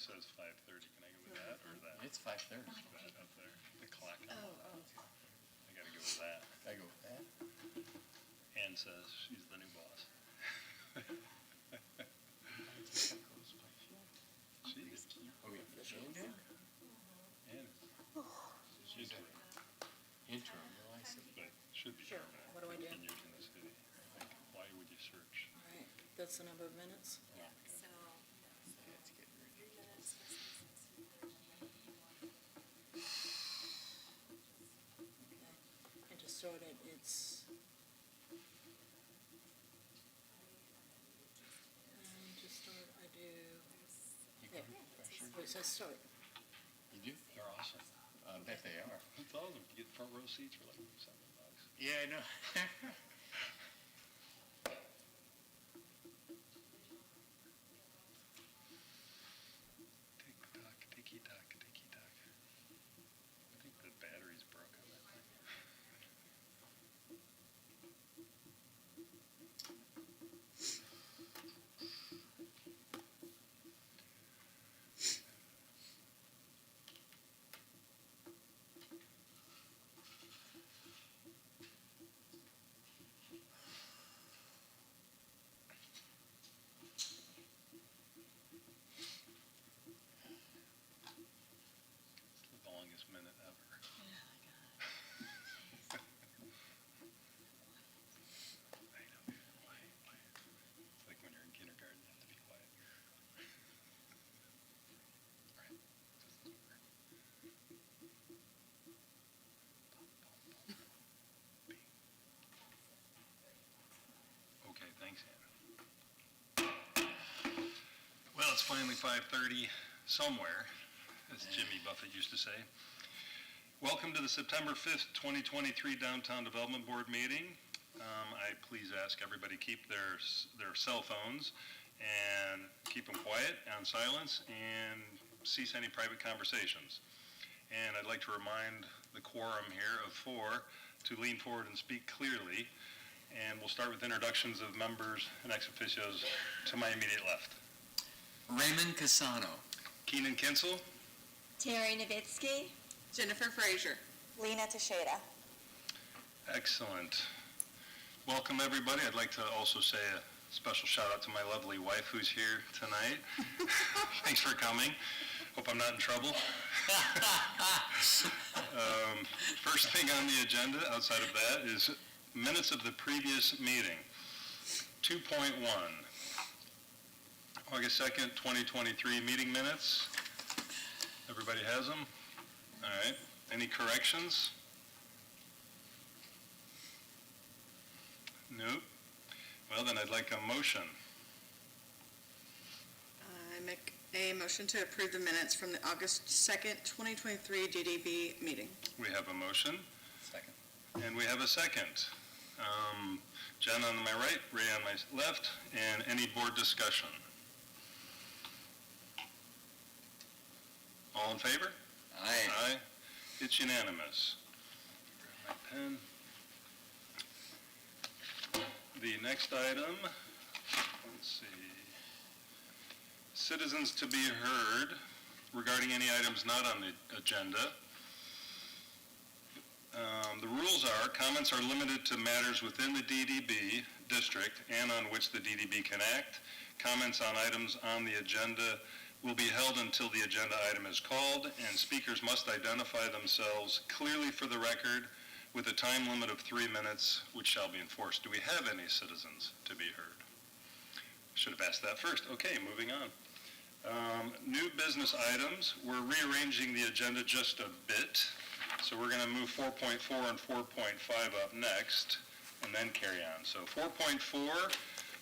says 5:30. Can I go with that or that? It's 5:30. That up there, the clock. Oh. I gotta go with that. I go with that. Ann says she's the new boss. She is. Oh, yeah, Shane did? Ann is. She's She's interim, well, I see. but should be Sure. permanent. What do I do? When you're in the city. Like, why would you search? All right, that's the number of minutes? Yeah. So, Yeah, it's getting ready. 3 minutes. Okay. And to start it, it's... And to start, I do... You Yeah. can refresh her. Oh, it says start. You do? They're awesome. I bet they are. It's awesome. You get front row seats for like $7. Yeah, I know. Tick-tock, ticky-tock, ticky-tock. I think the battery's broke on that thing. It's the longest minute ever. I know. Why? It's like when you're in kindergarten, you have to be quiet. Right. This is over. Bing. Okay, thanks, Anna. Well, it's finally 5:30 somewhere, as Jimmy Buffett used to say. Welcome to the September 5th, 2023 Downtown Development Board meeting. I please ask everybody keep their cell phones and keep them quiet, on silence, and cease any private conversations. And I'd like to remind the quorum here of 4 to lean forward and speak clearly. And we'll start with introductions of members and ex officios to my immediate left. Raymond Casano. Keenan Kinsel. Terry Nowitzki. Jennifer Frazier. Lena Teixeira. Excellent. Welcome, everybody. I'd like to also say a special shout out to my lovely wife who's here tonight. Thanks for coming. Hope I'm not in trouble. First thing on the agenda outside of that is minutes of the previous meeting. 2.1, August 2nd, 2023 meeting minutes. Everybody has them? All right. Any corrections? Nope. Well, then I'd like a motion. I make a motion to approve the minutes from the August 2nd, 2023 DDB meeting. We have a motion, Second. and we have a second. Jen on my right, Ray on my left, and any board discussion? All in favor? Aye. Aye. It's unanimous. Grab my pen. The next item, let's see. Citizens to be heard regarding any items not on the agenda. The rules are, comments are limited to matters within the DDB district and on which the DDB can act. Comments on items on the agenda will be held until the agenda item is called, and speakers must identify themselves clearly for the record with a time limit of 3 minutes, which shall be enforced. Do we have any citizens to be heard? Should have asked that first. Okay, moving on. New business items. We're rearranging the agenda just a bit, so we're going to move 4.4 and 4.5 up next, and then carry on. So 4.4,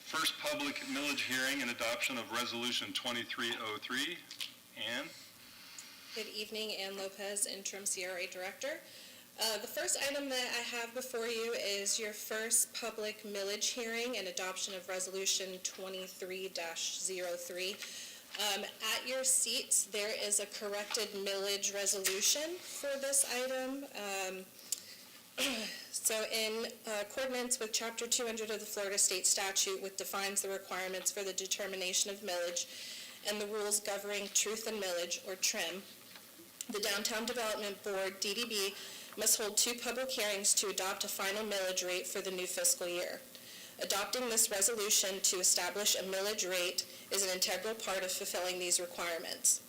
first public millage hearing and adoption of Resolution 2303. Ann? Good evening, Ann Lopez, Interim CRA Director. The first item that I have before you is your first public millage hearing and adoption of Resolution 23-03. At your seats, there is a corrected millage resolution for this item. So in accordance with Chapter 200 of the Florida State Statute, which defines the requirements for the determination of millage, and the rules governing truth and millage, or TRIM, the Downtown Development Board, DDB, must hold 2 public hearings to adopt a final millage rate for the new fiscal year. Adopting this resolution to establish a millage rate is an integral part of fulfilling these requirements.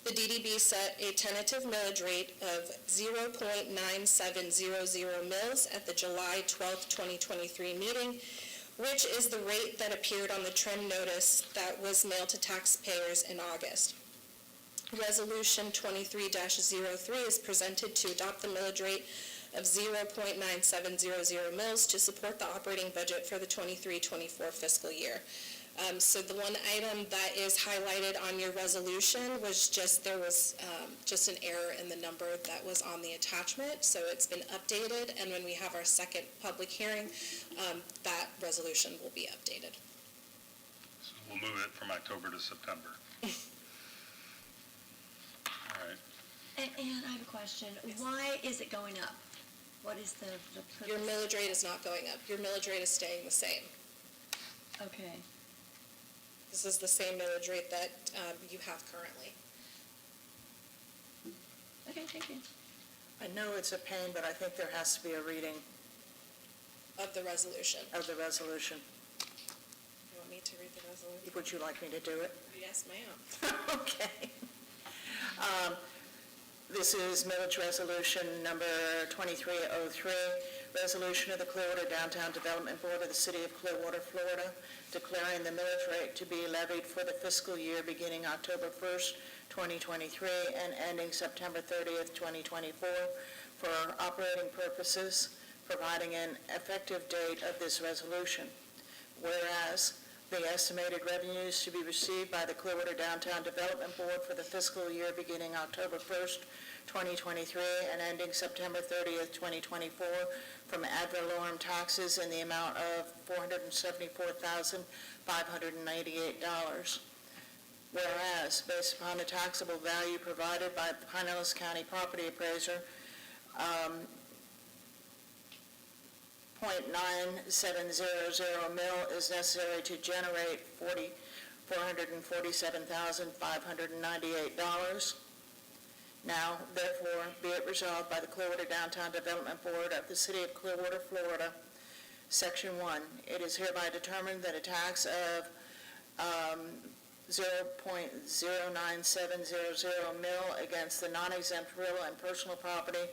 The DDB set a tentative millage rate of 0.9700 mills at the July 12, 2023 meeting, which is the rate that appeared on the TRIM notice that was mailed to taxpayers in August. Resolution 23-03 is presented to adopt the millage rate of 0.9700 mills to support the operating budget for the 23-24 fiscal year. So the one item that is highlighted on your resolution was there was just an error in the number that was on the attachment, so it's been updated, and when we have our second public hearing, that resolution will be updated. So we'll move it from October to September. All right. And I have a question. Why is it going up? What is the purpose? Your millage rate is not going up. Your millage rate is staying the same. Okay. This is the same millage rate that you have currently. Okay, thank you. I know it's a pain, but I think there has to be a reading Of the resolution. of the resolution. You want me to read the resolution? Would you like me to do it? Yes, ma'am. Okay. This is millage resolution number 2303, resolution of the Clearwater Downtown Development Board of the City of Clearwater, Florida, declaring the millage rate to be levied for the fiscal year beginning October 1st, 2023, and ending September 30th, 2024, for operating purposes, providing an effective date of this resolution. Whereas the estimated revenues to be received by the Clearwater Downtown Development Board for the fiscal year beginning October 1st, 2023, and ending September 30th, 2024, from ad valorem taxes in the amount of $474,598. Whereas, based upon the taxable value provided by the Pinellas County Property Appraiser, 0.9700 mil is necessary to generate $447,598. Now, therefore, be it resolved by the Clearwater Downtown Development Board of the City of Clearwater, Florida, Section 1, it is hereby determined that a tax of 0.09700 mil against the non-exempt real and personal property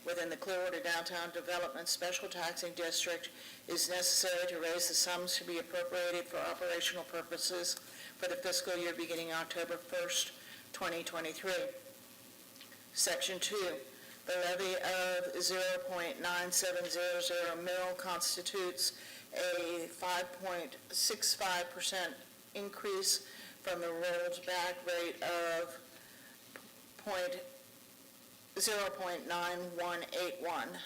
within the Clearwater Downtown Development Special Taxing District is necessary to raise the sums to be appropriated for operational purposes for the fiscal year beginning October 1st, 2023. Section 2, the levy of 0.9700 mil constitutes a 5.65% increase from the rolled back rate of 0.9181.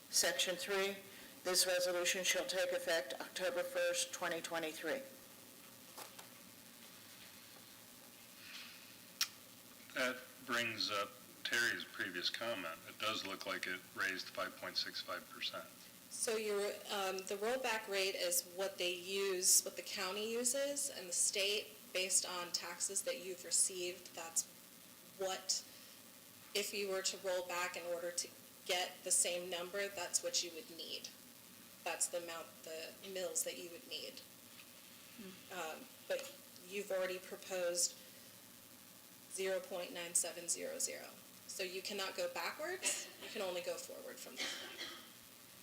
Section 3, this resolution shall take effect October 1st, 2023. That brings up Terry's previous comment. It does look like it raised 5.65%. So the rollback rate is what they use, what the county uses, and the state, based on taxes that you've received, that's what, if you were to roll back in order to get the same number, that's what you would need. That's the amount, the mills that you would need. But you've already proposed 0.9700. So you cannot go backwards, you can only go forward from there.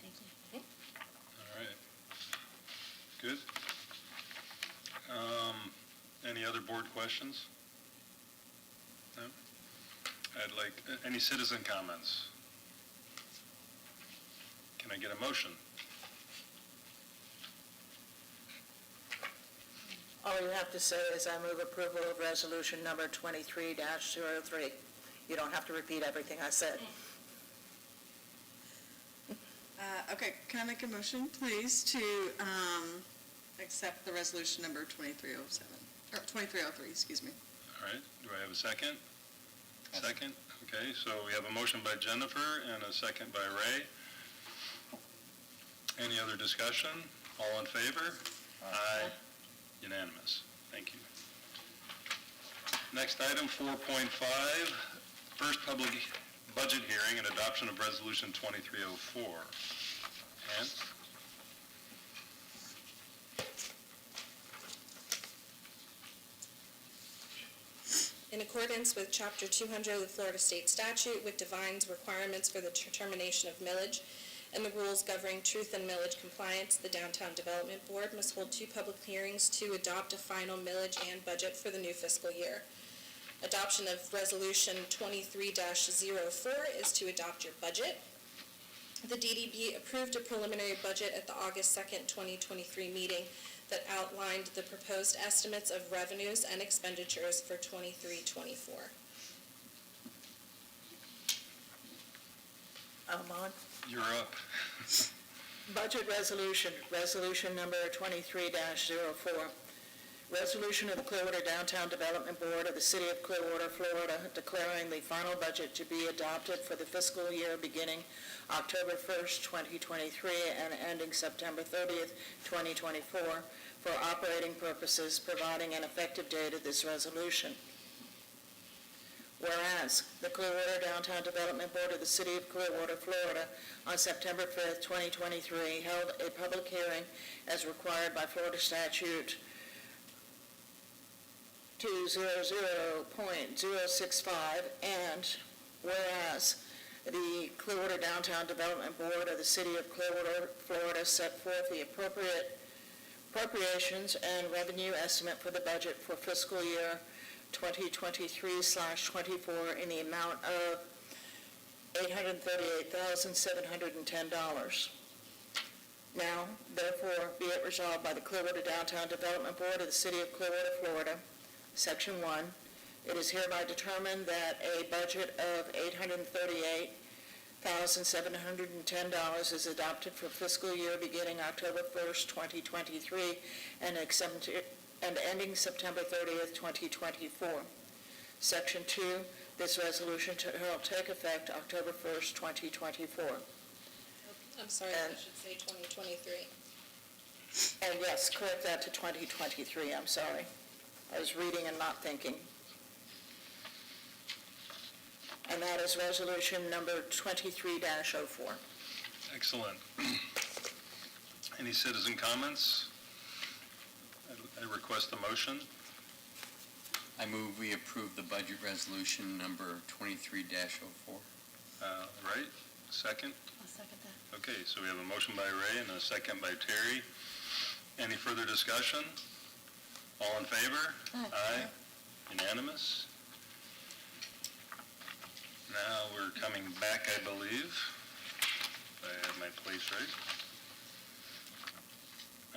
Thank you. All right. Good. Any other board questions? No? I'd like, any citizen comments? Can I get a motion? All you have to say is I move approval of resolution number 23-03. You don't have to repeat everything I said. Okay, can I make a motion, please, to accept the resolution number 2307, or 2303, excuse me. All right. Do I have a second? Second? Okay, so we have a motion by Jennifer and a second by Ray. Any other discussion? All in favor? Aye. Unanimous. Thank you. Next item, 4.5, first public budget hearing and adoption of Resolution 2304. Ann? In accordance with Chapter 200 of the Florida State Statute, which defines requirements for the determination of millage and the rules governing truth and millage compliance, the Downtown Development Board must hold 2 public hearings to adopt a final millage and budget for the new fiscal year. Adoption of Resolution 23-04 is to adopt your budget. The DDB approved a preliminary budget at the August 2nd, 2023 meeting that outlined the proposed estimates of revenues and expenditures for 23-24. On. You're up. Budget resolution, resolution number 23-04. Resolution of the Clearwater Downtown Development Board of the City of Clearwater, Florida, declaring the final budget to be adopted for the fiscal year beginning October 1st, 2023, and ending September 30th, 2024, for operating purposes, providing an effective date of this resolution. Whereas the Clearwater Downtown Development Board of the City of Clearwater, Florida, on September 5th, 2023, held a public hearing as required by Florida Statute 200.065, and whereas the Clearwater Downtown Development Board of the City of Clearwater, Florida, set forth the appropriations and revenue estimate for the budget for fiscal year 2023/24 in the amount of $838,710. Now, therefore, be it resolved by the Clearwater Downtown Development Board of the City of Clearwater, Florida, Section 1, it is hereby determined that a budget of $838,710 is adopted for fiscal year beginning October 1st, 2023, and ending September 30th, 2024. Section 2, this resolution will take effect October 1st, 2024. I'm sorry, And- I should say 2023. And yes, correct that to 2023, I'm sorry. I was reading and not thinking. And that is resolution number 23-04. Excellent. Any citizen comments? I request a motion. I move we approve the budget resolution number 23-04. Right, second? I'll second that. Okay, so we have a motion by Ray and a second by Terry. Any further discussion? All in favor? Aye. Unanimous? Now we're coming back, I believe, if I have my place right.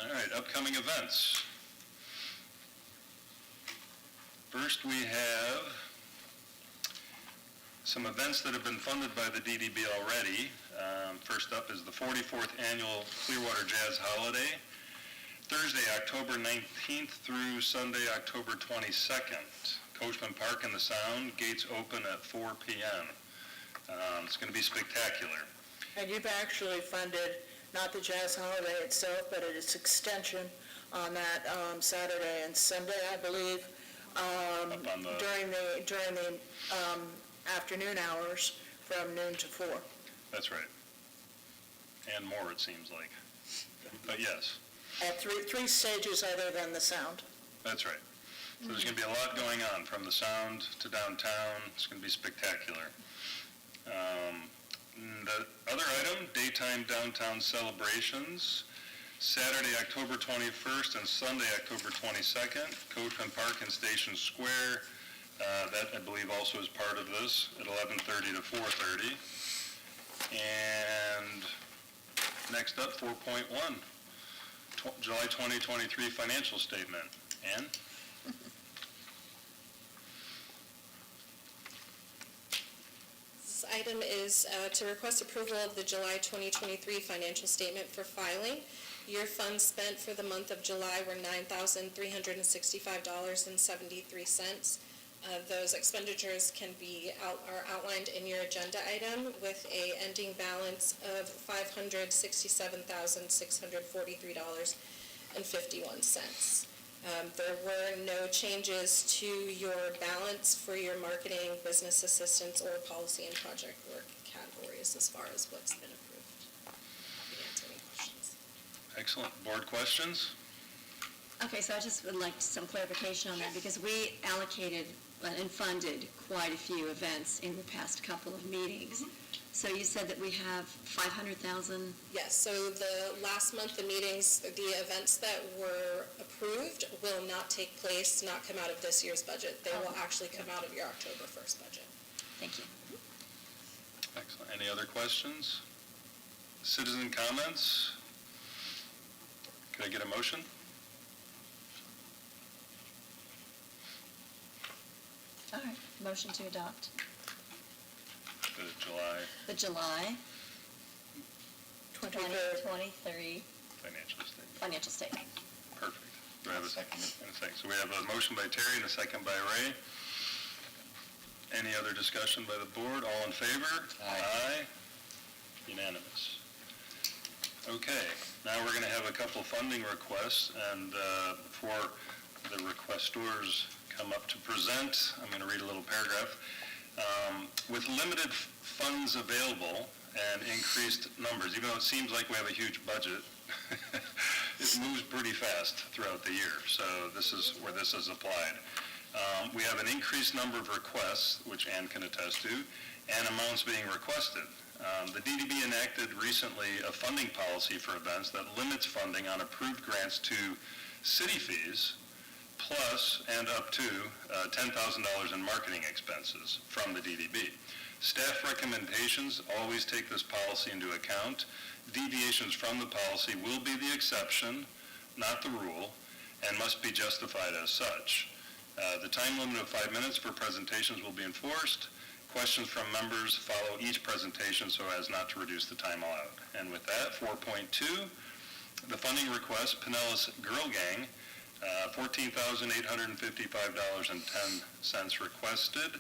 All right, upcoming events. First, we have some events that have been funded by the DDB already. First up is the 44th Annual Clearwater Jazz Holiday, Thursday, October 19th through Sunday, October 22nd. Coachman Park and the Sound, gates open at 4 p.m. It's going to be spectacular. And you've actually funded not the Jazz Holiday itself, but its extension on that Saturday and Sunday, I believe, Up on the- during the afternoon hours from noon to 4. That's right. And more, it seems like. But yes, At three stages other than the sound. that's right. So there's going to be a lot going on, from the Sound to downtown. It's going to be spectacular. The other item, daytime downtown celebrations, Saturday, October 21st and Sunday, October 22nd, Coachman Park and Station Square. That, I believe, also is part of this, at 11:30 to 4:30. And next up, 4.1, July 2023 financial statement. Ann? This item is to request approval of the July 2023 financial statement for filing. Your funds spent for the month of July were $9,365.73. Those expenditures are outlined in your agenda item with a ending balance of $567,643.51. There were no changes to your balance for your marketing, business assistance, or policy and project work categories as far as what's been approved. Happy to answer any questions. Excellent. Board questions? Okay, so I just would like some clarification on that, because we allocated and funded quite a few events in the past couple of meetings. So you said that we have 500,000? Yes, so the last month, the meetings, the events that were approved will not take place, not come out of this year's budget. They will actually come out of your October 1st budget. Thank you. Excellent. Any other questions? Citizen comments? Can I get a motion? All right, motion to adopt The July the July 2023 financial statement. financial statement. Perfect. Do I have a Second. and a second? So we have a motion by Terry and a second by Ray. Any other discussion by the board? All in favor? Aye. Unanimous. Okay, now we're going to have a couple funding requests, and before the requestors come up to present, I'm going to read a little paragraph. With limited funds available and increased numbers, even though it seems like we have a huge budget, it moves pretty fast throughout the year, so this is where this is applied. We have an increased number of requests, which Ann can attest to, and amounts being requested. The DDB enacted recently a funding policy for events that limits funding on approved grants to city fees, plus and up to $10,000 in marketing expenses from the DDB. Staff recommendations always take this policy into account. Deviations from the policy will be the exception, not the rule, and must be justified as such. The time limit of 5 minutes for presentations will be enforced. Questions from members follow each presentation so as not to reduce the time allowed. And with that, 4.2, the funding request, Pinellas Girl Gang, $14,855.10 requested.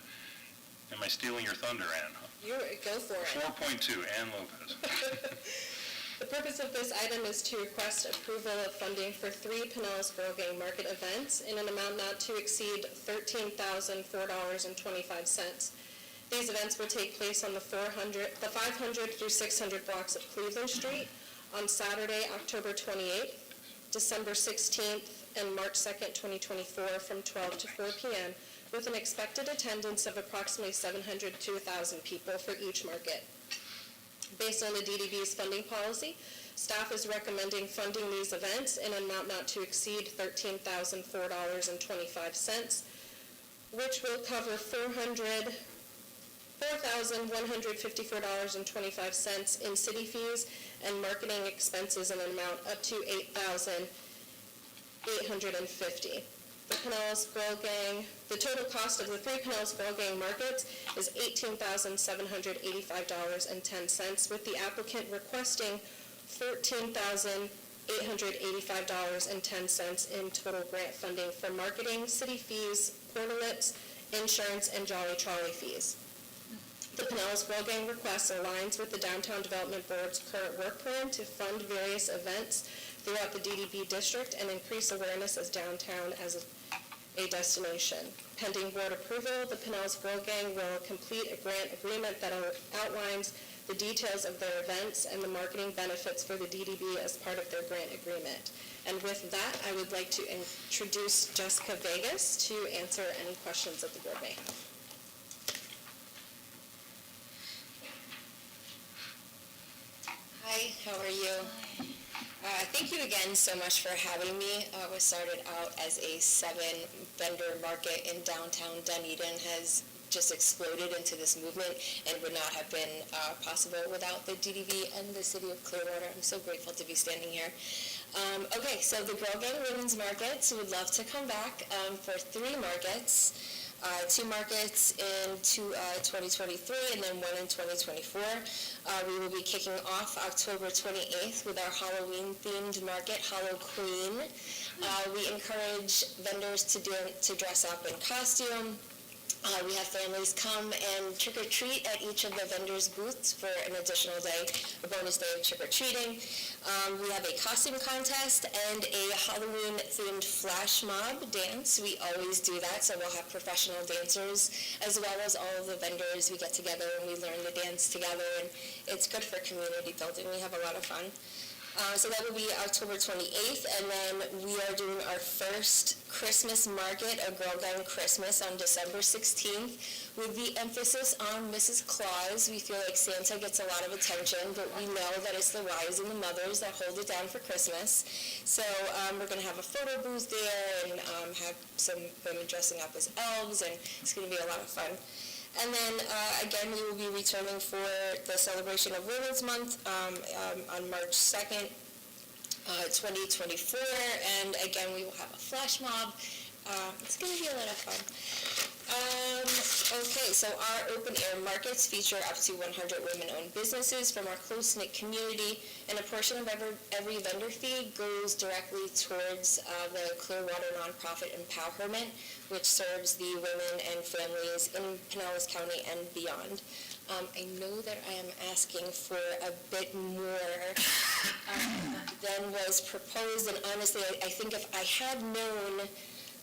Am I stealing your thunder, Ann? You go for it. 4.2, Ann Lopez. The purpose of this item is to request approval of funding for 3 Pinellas Girl Gang Market events in an amount not to exceed $13,004.25. These events will take place on the 500 through 600 blocks of Cleveland Street on Saturday, October 28th, December 16th, and March 2nd, 2024, from 12 to 4 p.m., with an expected attendance of approximately 700 to 1,000 people for each market. Based on the DDB's funding policy, staff is recommending funding these events in an amount not to exceed $13,004.25, which will cover $4,154.25 in city fees and marketing expenses in an amount up to $8,850. The total cost of the 3 Pinellas Girl Gang markets is $18,785.10, with the applicant requesting $14,885.10 in total grant funding for marketing, city fees, portalets, insurance, and Jolly Trolley fees. The Pinellas Girl Gang request aligns with the Downtown Development Board's current work plan to fund various events throughout the DDB district and increase awareness as downtown as a destination. Pending board approval, the Pinellas Girl Gang will complete a grant agreement that outlines the details of their events and the marketing benefits for the DDB as part of their grant agreement. And with that, I would like to introduce Jessica Vegas to answer any questions that the board may have. Hi, how are you? Thank you again so much for having me. We started out as a 7-vendor market in downtown Dunedin, has just exploded into this movement and would not have been possible without the DDB and the City of Clearwater. I'm so grateful to be standing here. Okay, so the Girl Gang Women's Markets would love to come back for 3 markets. 2 markets in 2023 and then 1 in 2024. We will be kicking off October 28th with our Halloween-themed market, Hallow Queen. We encourage vendors to dress up in costume. We have families come and trick-or-treat at each of the vendors' booths for an additional day, a bonus day of trick-or-treating. We have a costume contest and a Halloween-themed flash mob dance. We always do that, so we'll have professional dancers as well as all of the vendors. We get together and we learn the dance together, and it's good for community building. We have a lot of fun. So that will be October 28th, and then we are doing our first Christmas market, a Girl Gang Christmas, on December 16th, with the emphasis on Mrs. Claus. We feel like Santa gets a lot of attention, but we know that it's the wives and the mothers that hold it down for Christmas. So we're going to have a photo booth there and have some women dressing up as elves, and it's going to be a lot of fun. And then, again, we will be returning for the celebration of Women's Month on March 2nd, 2024. And again, we will have a flash mob. It's going to be a lot of fun. Okay, so our open air markets feature up to 100 women-owned businesses from our close-knit community, and a portion of every vendor fee goes directly towards the Clearwater Nonprofit Empowerment, which serves the women and families in Pinellas County and beyond. I know that I am asking for a bit more than was proposed, and honestly, I think if I had known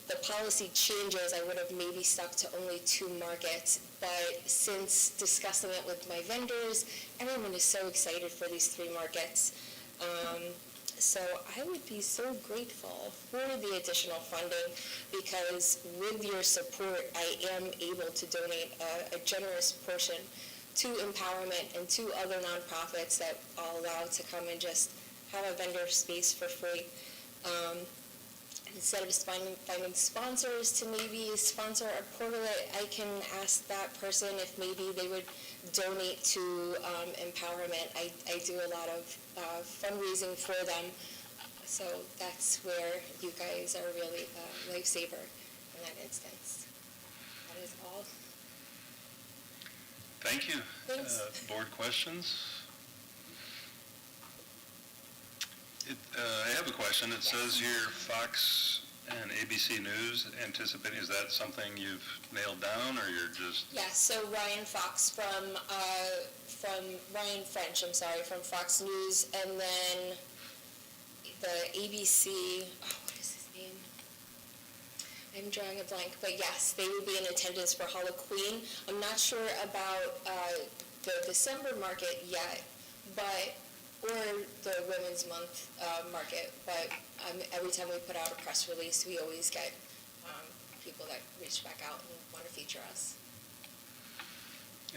the policy changes, I would have maybe stuck to only 2 markets, but since discussing it with my vendors, everyone is so excited for these 3 markets. So I would be so grateful for the additional funding, because with your support, I am able to donate a generous portion to Empowerment and to other nonprofits that I'll allow to come and just have a vendor space for free. Instead of finding sponsors to maybe sponsor a portalet, I can ask that person if maybe they would donate to Empowerment. I do a lot of fundraising for them, so that's where you guys are really a lifesaver in that instance. That is all. Thank you. Thanks. Board questions? I have a question. It says here Fox and ABC News anticipating. Is that something you've nailed down, or you're just? Yeah, so Ryan Fox from Ryan French, from Fox News, and then the ABC, what is his name? I'm drawing a blank, but yes, they will be in attendance for Halloween. I'm not sure about the December market yet, or the Women's Month market, but every time we put out a press release, we always get people that reach back out and want to feature us.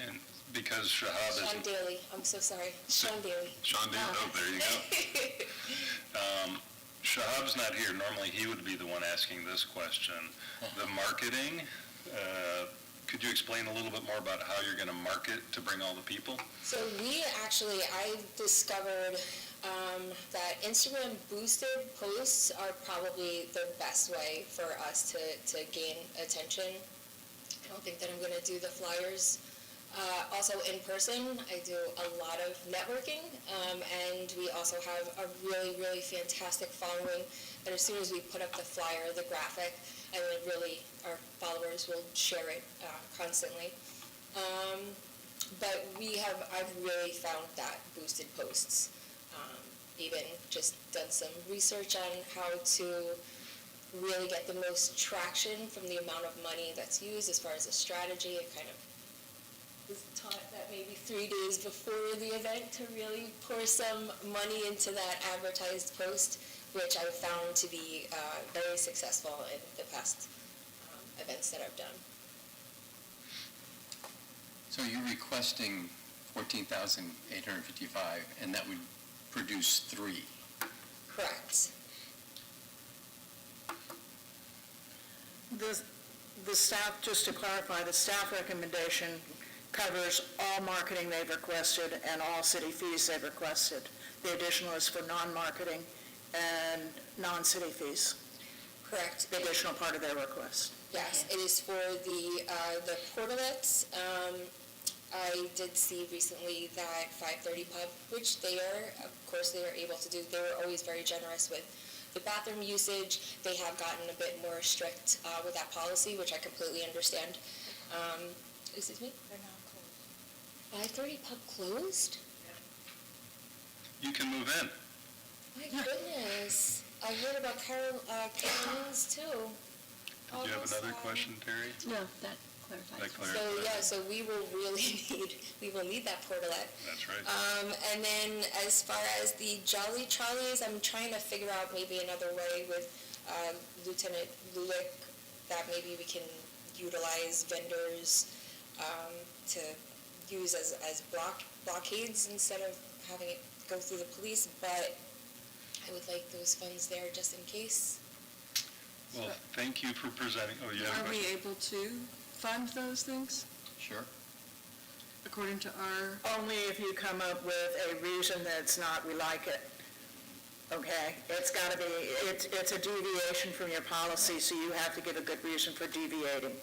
And because Shahab Sean is... Daly, I'm so sorry, Sean Daly. Sean Daly, oh, there you go. Shahab's not here. Normally, he would be the one asking this question. The marketing, could you explain a little bit more about how you're going to market to bring all the people? So I discovered that Instagram boosted posts are probably the best way for us to gain attention. I don't think that I'm going to do the flyers. Also in person, I do a lot of networking, and we also have a really, really fantastic following. And as soon as we put up the flyer, the graphic, and then really our followers will share it constantly. But I've really found that boosted posts. Even just done some research on how to really get the most traction from the amount of money that's used as far as a strategy. It kind of was taught that maybe 3 days before the event to really pour some money into that advertised post, which I've found to be very successful in the past events that I've done. So you're requesting 14,855, and that would produce 3. Correct. The staff, just to clarify, the staff recommendation covers all marketing they've requested and all city fees they've requested. The additional is for non-marketing and non-city fees, Correct. the additional part of their request. Yes, it is for the portalets. I did see recently that 530 Pub, which they are able to do. They were always very generous with the bathroom usage. They have gotten a bit more strict with that policy, which I completely understand. Excuse me? They're now closed. 5:30 pub closed? You can move in. My goodness. I heard about Caroline's too. Did you have another question, Terry? No, that clarifies. That So, clarifies. yeah, so we will really need that portalet. That's right. And then as far as the Jolly Trolleys, I'm trying to figure out maybe another way with Lieutenant Lulick that maybe we can utilize vendors to use as blockades instead of having it go through the police, but I would like those funds there just in case. Well, thank you for presenting. Oh, you have a Are we question? able to fund those things Sure. according to our, Only if you come up with a reason that's not, we like it. Okay? It's got to be, it's a deviation from your policy, so you have to give a good reason for deviating.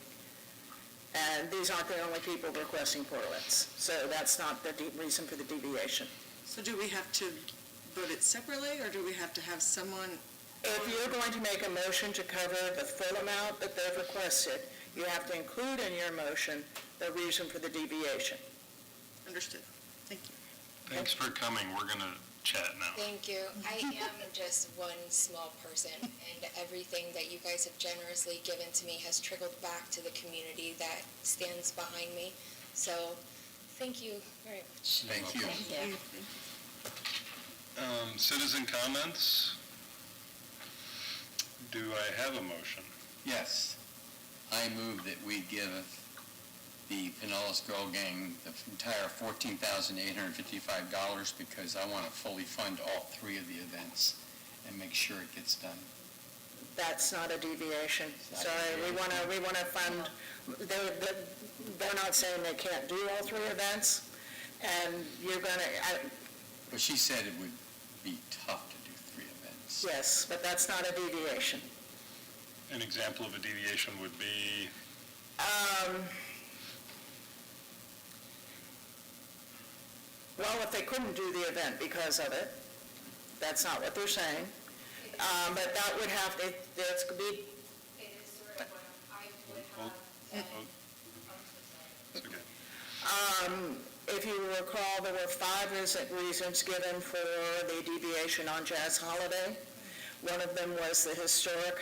And these aren't the only people requesting portlets, so that's not the reason for the deviation. so do we have to vote it separately, or do we have to have someone? If you're going to make a motion to cover the full amount that they've requested, you have to include in your motion the reason for the deviation. Understood. Thank you. Thanks for coming. We're going to chat now. Thank you. I am just one small person, and everything that you guys have generously given to me has trickled back to the community that stands behind me. So, thank you very much. Thank you. Thank you. Citizen comments? Do I have a motion? Yes. I move that we give the Pinellas Girl Gang the entire $14,855 because I want to fully fund all three of the events and make sure it gets done. That's not a deviation. Sorry, we want to fund, they're not saying they can't do all three events, and you're going to, But she said it would be tough to do three events. yes, but that's not a deviation. An example of a deviation would be, Well, if they couldn't do the event because of it, that's not what they're saying. But that would have, it's could be, It is sort of what I would have. it's okay. if you recall, there were 5 reasons given for the deviation on Jazz Holiday. One of them was the historic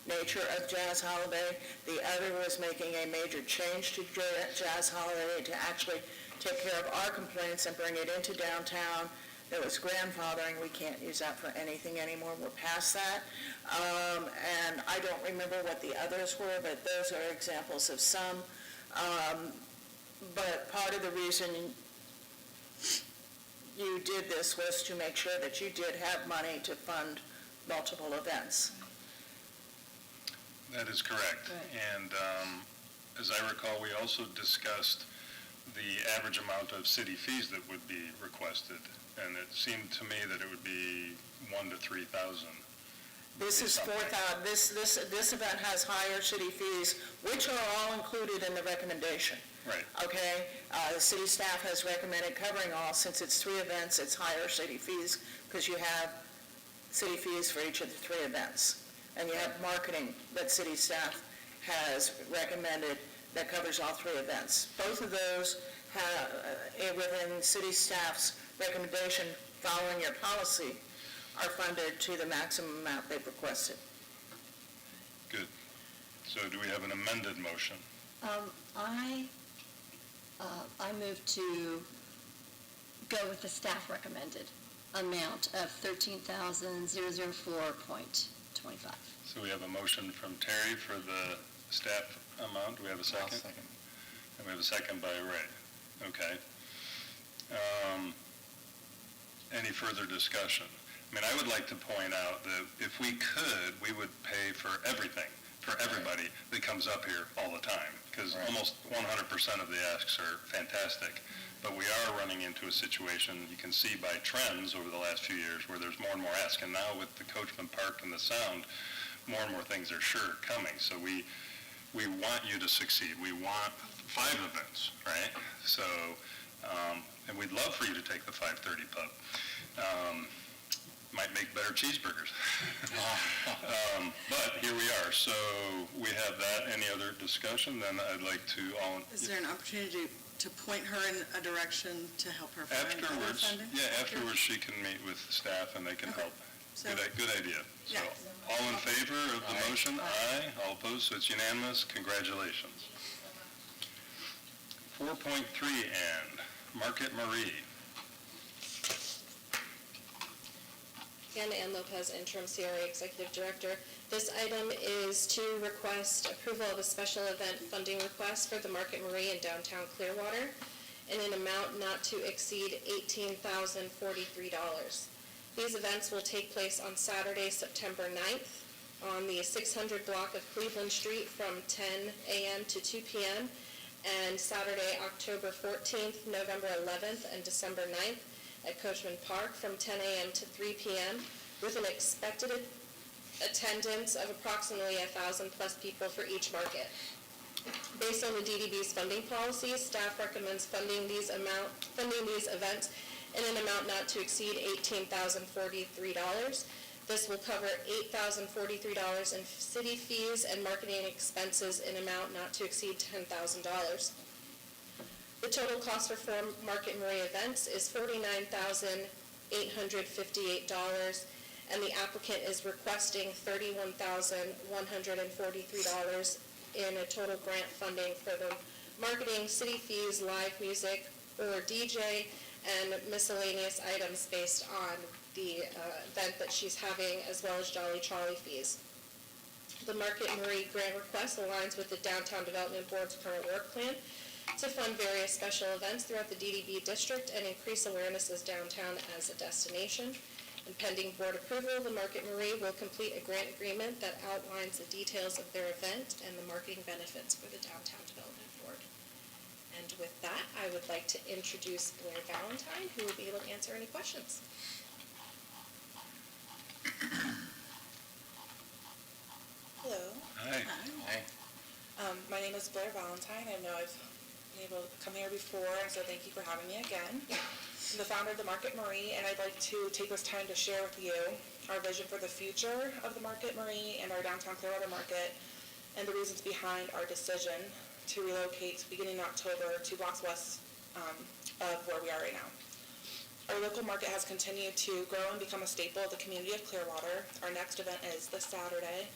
nature of Jazz Holiday. The other was making a major change to Jazz Holiday to actually take care of our complaints and bring it into downtown. There was grandfathering. We can't use that for anything anymore. We're past that. And I don't remember what the others were, but those are examples of some. But part of the reason you did this was to make sure that you did have money to fund multiple events. That is correct. Right. And as I recall, we also discussed the average amount of city fees that would be requested, and it seemed to me that it would be 1,000 to 3,000. This is 4,000. This event has higher city fees, which are all included in the recommendation. Right. Okay? The city staff has recommended covering all. Since it's 3 events, it's higher city fees because you have city fees for each of the 3 events. And you have marketing that city staff has recommended that covers all 3 events. Both of those have, within city staff's recommendation following your policy, are funded to the maximum amount they've requested. Good. So do we have an amended motion? I move to go with the staff recommended amount of $13,004.25. So we have a motion from Terry for the staff amount. Do we have a I'll second? second. And we have a second by Ray. Okay. Any further discussion? I mean, I would like to point out that if we could, we would pay for everything, for everybody that comes up here all the time, because Right. almost 100% of the asks are fantastic. But we are running into a situation, you can see by trends over the last few years, where there's more and more asks. And now with the Coachman Park and the sound, more and more things are sure coming. So we want you to succeed. We want 5 events, right? So, and we'd love for you to take the 5:30 pub. might make better cheeseburgers. But here we are, so we have that. Any other discussion? Then I'd like to Is there an opportunity to point her in a direction to help her find other afterwards, funding? afterwards she can meet with staff and they can Okay. help. So, Good idea. So, Yeah. all in favor of the Aye. motion? Aye. All opposed, so it's unanimous. Congratulations. 4.3, and Market Marie. Ann Lopez, Interim CRA Executive Director. This item is to request approval of a special event funding request for the Market Marie in downtown Clearwater in an amount not to exceed $18,043. These events will take place on Saturday, September 9th, on the 600 block of Cleveland Street from 10 a.m. to 2 p.m., and Saturday, October 14th, November 11th, and December 9th at Coachman Park from 10 a.m. to 3 p.m., with an expected attendance of approximately 1,000 plus people for each market. Based on the DDB's funding policy, staff recommends funding these events in an amount not to exceed $18,043. This will cover $8,043 in city fees and marketing expenses in amount not to exceed $10,000. The total cost for 4 Market Marie events is $49,858, and the applicant is requesting $31,143 in a total grant funding for the marketing, city fees, live music, or DJ, and miscellaneous items based on the event that she's having, as well as Jolly Trolley fees. The Market Marie grant request aligns with the Downtown Development Board's current work plan to fund various special events throughout the DDB district and increase awareness as downtown as a destination. And pending board approval, the Market Marie will complete a grant agreement that outlines the details of their event and the marketing benefits for the Downtown Development Board. And with that, I would like to introduce Blair Valentine, who will be able to answer any questions. Hello, Hi. Aye. my name is Blair Valentine. I know I've been able to come here before, and so thank you for having me again. I'm the founder of the Market Marie, and I'd like to take this time to share with you our vision for the future of the Market Marie and our downtown Clearwater Market, and the reasons behind our decision to relocate beginning in October 2 blocks west of where we are right now. Our local market has continued to grow and become a staple of the community of Clearwater. Our next event is this Saturday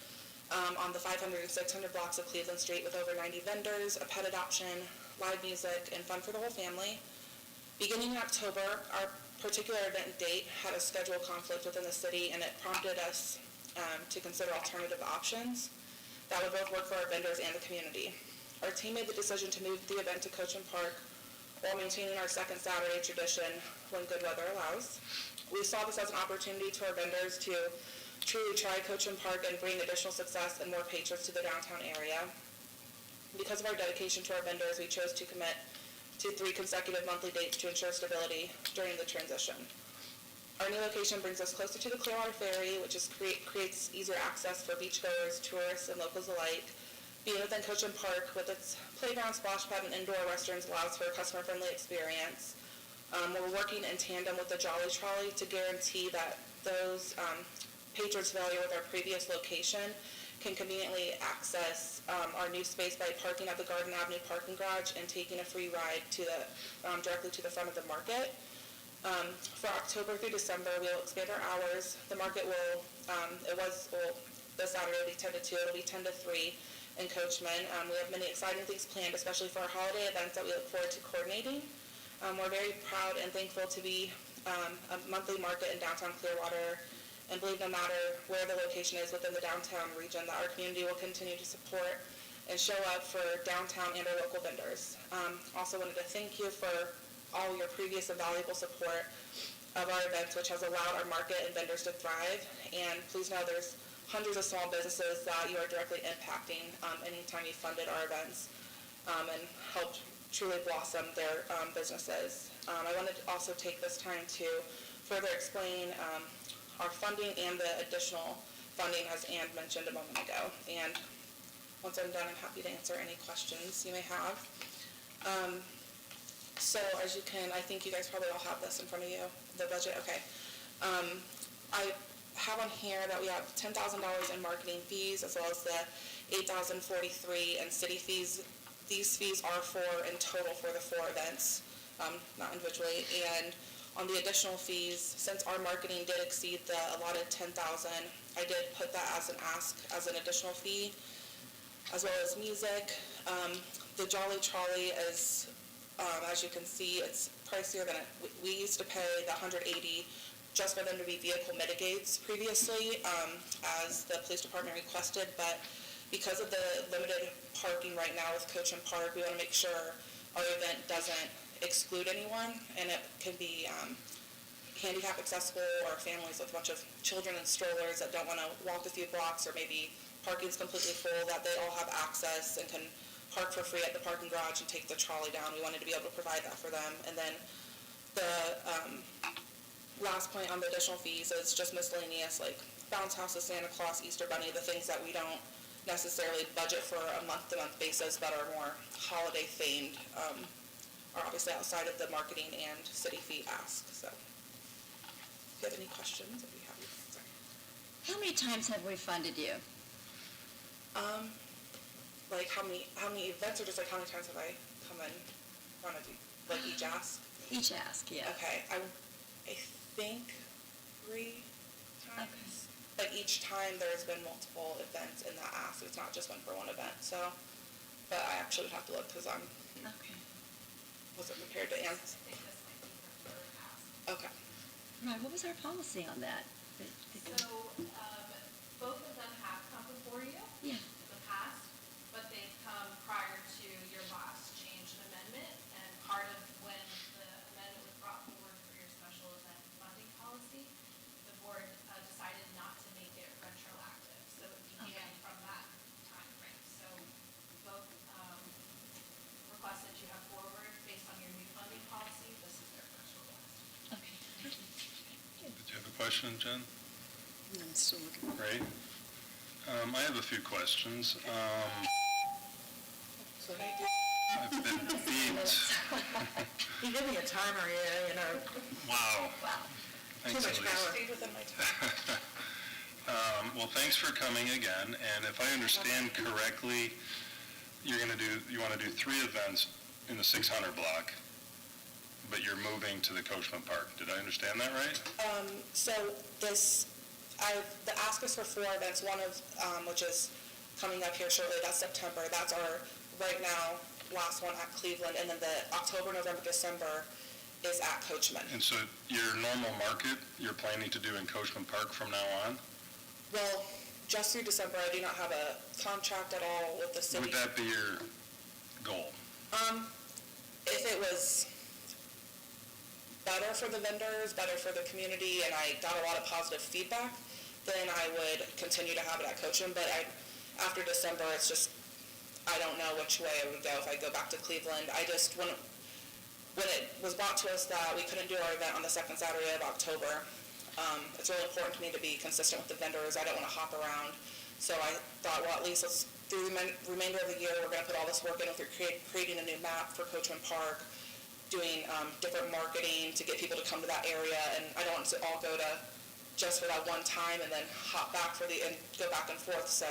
on the 500 and 600 blocks of Cleveland Street with over 90 vendors, a pet adoption, live music, and fun for the whole family. Beginning in October, our particular event date had a schedule conflict within the city, and it prompted us to consider alternative options that would both work for our vendors and the community. Our team made the decision to move the event to Coachman Park while maintaining our second Saturday tradition when good weather allows. We saw this as an opportunity to our vendors to truly try Coachman Park and bring additional success and more patrons to the downtown area. Because of our dedication to our vendors, we chose to commit to 3 consecutive monthly dates to ensure stability during the transition. Our new location brings us closer to the Clearwater Ferry, which creates easier access for beachgoers, tourists, and locals alike. Being within Coachman Park with its playground, splash pad, and indoor restrooms allows for a customer-friendly experience. We're working in tandem with the Jolly Trolley to guarantee that those patrons familiar with our previous location can conveniently access our new space by parking at the Garden Avenue parking garage and taking a free ride to directly to the front of the market. For October through December, we will expand our hours. The market will, this Saturday will be 10 to 2, it'll be 10 to 3 in Coachman. We have many exciting things planned, especially for our holiday events that we look forward to coordinating. We're very proud and thankful to be a monthly market in downtown Clearwater, and believe no matter where the location is within the downtown region, that our community will continue to support and show up for downtown and our local vendors. Also wanted to thank you for all your previous and valuable support of our events, which has allowed our market and vendors to thrive. And please know there's hundreds of small businesses that you are directly impacting anytime you funded our events and helped truly blossom their businesses. I wanted to also take this time to further explain our funding and the additional funding, as Ann mentioned a moment ago. And once I'm done, I'm happy to answer any questions you may have. So as you can, I think you guys probably all have this in front of you, the budget, okay. I have on here that we have $10,000 in marketing fees, as well as the $8,043 in city fees. These fees are in total for the 4 events, not individually. And on the additional fees, since our marketing did exceed the allotted $10,000, I did put that as an ask, as an additional fee, as well as music. The Jolly Trolley is, as you can see, it's pricier than we used to pay the $180 just for them to be vehicle mitigates previously, as the police department requested, but because of the limited parking right now with Coach and Park, we want to make sure our event doesn't exclude anyone, and it can be handicap accessible, or families with a bunch of children and strollers that don't want to walk a few blocks, or maybe parking's completely full, that they all have access and can park for free at the parking garage and take the trolley down. We wanted to be able to provide that for them. And then the last point on the additional fees is just miscellaneous, like bounce houses, Santa Claus, Easter Bunny, the things that we don't necessarily budget for a month-to-month basis but are more holiday themed, are obviously outside of the marketing and city fee ask. So if you have any questions, I'd be happy to answer. How many times have we funded you? Like how many events, or just like how many times have I come in front of you? Like each ask? Each ask, yeah. Okay, I think 3 times. But each time there's been multiple events in that ask. It's not just one for one event. So, but I actually would have to look because I Okay. wasn't prepared to answer. Okay. Right, what was our policy on that? So, both of them have come before you Yeah. in the past, but they've come prior to your last change and amendment. And part of when the amendment was brought forward for your special event funding policy, the board decided not to make it retroactive. So it began from that time frame. So both requests that you have forward based on your new funding policy, this is their first request. Okay. Did you have a question, Jen? I'm still looking. Ray? I have a few questions. So I've been beat. You give me a timer, yeah, you know. Wow. Too Thanks, much Elise. power. stayed within my time. Well, thanks for coming again, and if I understand correctly, you want to do 3 events in the 600 block, but you're moving to the Coachman Park. Did I understand that right? So the ask is for 4 events, one of which is coming up here shortly, that's September. That's our, right now, last one at Cleveland, and then the October, November, December is at Coachman. And so your normal market, you're planning to do in Coachman Park from now on? Well, just through December, I do not have a contract at all with the city. Would that be your goal? If it was better for the vendors, better for the community, and I got a lot of positive feedback, then I would continue to have it at Coachman. But after December, it's just, I don't know which way I would go if I go back to Cleveland. I just, when it was brought to us that we couldn't do our event on the second Saturday of October, it's really important to me to be consistent with the vendors. I don't want to hop around. So I thought, well, at least through the remainder of the year, we're going to put all this work in with creating a new map for Coachman Park, doing different marketing to get people to come to that area. And I don't want it to all go to just for that one time and then hop back and go back and forth. So